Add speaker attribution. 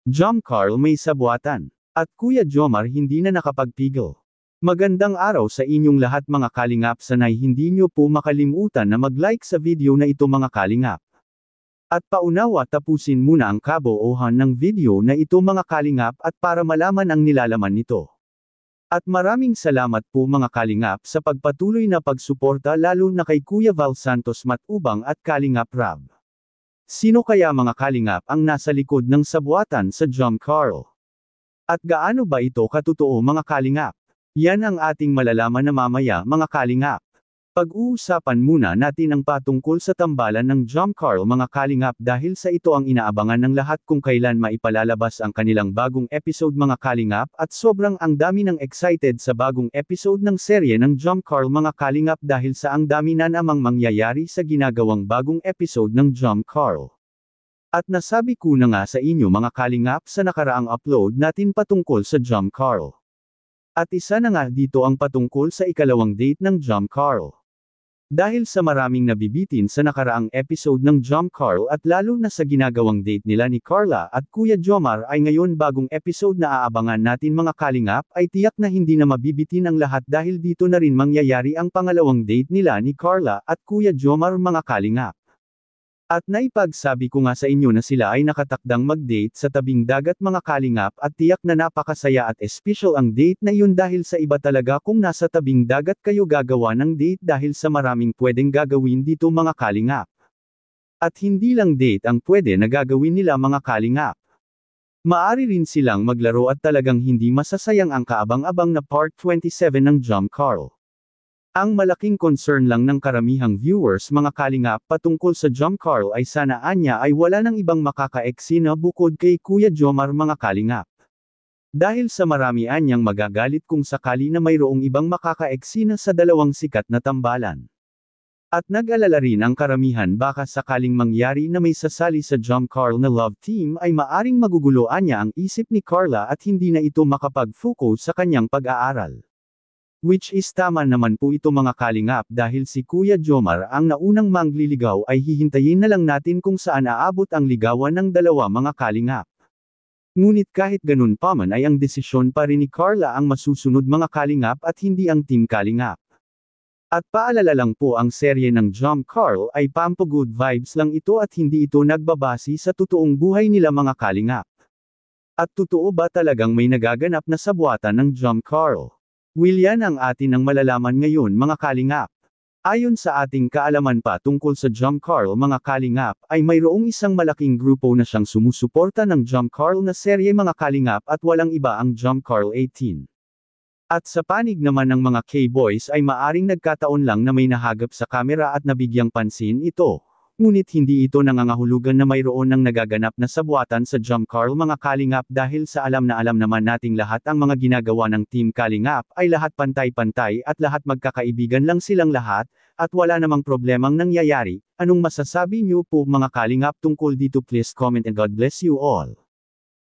Speaker 1: Jom Carl may sabuatan. At Kuya Jomar hindi na nakapagpigil. Magandang araw sa inyong lahat mga kalingap, sanay hindi nyo po makalimutan na mag-like sa video na ito mga kalingap. At paunawa tapusin muna ang kabuuhan ng video na ito mga kalingap at para malaman ang nilalaman nito. At maraming salamat po mga kalingap sa pagpatuloy na pagsuporta lalo na kay Kuya Val Santos Matubang at Kalingap Rab. Sino kaya mga kalingap ang nasa likod ng sabuatan sa Jom Carl? At gaano ba ito katotoo mga kalingap? Yan ang ating malalaman na mamaya mga kalingap. Pag-uusapan muna natin ang patungkol sa tambalan ng Jom Carl mga kalingap dahil sa ito ang inaabangan ng lahat kung kailan maipalalabas ang kanilang bagong episode mga kalingap at sobrang ang dami ng excited sa bagong episode ng serye ng Jom Carl mga kalingap dahil sa ang dami na namang mangyayari sa ginagawang bagong episode ng Jom Carl. At nasabi ko na nga sa inyo mga kalingap sa nakaraang upload natin patungkol sa Jom Carl. At isa na nga dito ang patungkol sa ikalawang date ng Jom Carl. Dahil sa maraming nabibitin sa nakaraang episode ng Jom Carl at lalo na sa ginagawang date nila ni Carla at Kuya Jomar ay ngayon bagong episode na aabangan natin mga kalingap ay tiyak na hindi na mabibitin ang lahat dahil dito na rin mangyayari ang pangalawang date nila ni Carla at Kuya Jomar mga kalingap. At naipagsabi ko nga sa inyo na sila ay nakatakdang mag-date sa tabing dagat mga kalingap at tiyak na napakasaya at special ang date na yun dahil sa iba talaga kung nasa tabing dagat kayo gagawa ng date dahil sa maraming pwedeng gagawin dito mga kalingap. At hindi lang date ang pwede na gagawin nila mga kalingap. Maari rin silang maglaro at talagang hindi masasayang ang kaabang-abang na Part 27 ng Jom Carl. Ang malaking concern lang ng karamihang viewers mga kalingap patungkol sa Jom Carl ay sana anya ay wala ng ibang makaka-eksena bukod kay Kuya Jomar mga kalingap. Dahil sa marami anyang magagalit kung sakali na mayroong ibang makaka-eksena sa dalawang sikat na tambalan. At nag-alala rin ang karamihan baka sakaling mangyari na may sasali sa Jom Carl na love team ay maaring magugulo anya ang isip ni Carla at hindi na ito makapag-focus sa kanyang pag-aaral. Which is tama naman po ito mga kalingap dahil si Kuya Jomar ang naunang mangliligaw ay hihintayin na lang natin kung saan aabot ang ligawan ng dalawa mga kalingap. Ngunit kahit ganun pa man ay ang desisyon pa rin ni Carla ang masusunod mga kalingap at hindi ang team kalingap. At paalala lang po ang serye ng Jom Carl ay pampo good vibes lang ito at hindi ito nagbabase sa totoong buhay nila mga kalingap. At totoo ba talagang may nagaganap na sabuatan ng Jom Carl? Yan ang atin ang malalaman ngayon mga kalingap. Ayon sa ating kaalaman pa tungkol sa Jom Carl mga kalingap, ay mayroong isang malaking grupo na siyang sumusuporta ng Jom Carl na serye mga kalingap at walang iba ang Jom Carl 18. At sa panig naman ng mga K-boys ay maaring nagkataon lang na may nahagap sa kamera at nabigyang pansin ito. Ngunit hindi ito nangangahulugan na mayroon ng nagaganap na sabuatan sa Jom Carl mga kalingap dahil sa alam na alam naman nating lahat ang mga ginagawa ng Team Kalingap ay lahat pantay-pantay at lahat magkakaibigan lang silang lahat, at wala namang problemang nangyayari. Anong masasabi niyo po mga kalingap tungkol dito? Please comment and God bless you all.